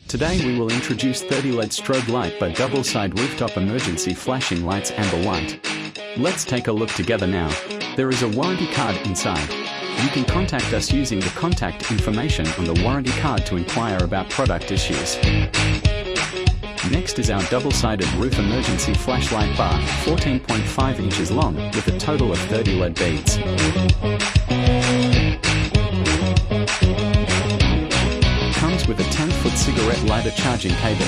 Today we will introduce 30 LED strobe light bar double-side rooftop emergency flashing lights amber white. Let's take a look together now. There is a warranty card inside. You can contact us using the contact information on the warranty card to inquire about product issues. Next is our double-sided roof emergency flashlight bar, 14.5 inches long, with a total of 30 LED beads. Comes with a 10-foot cigarette lighter charging cable.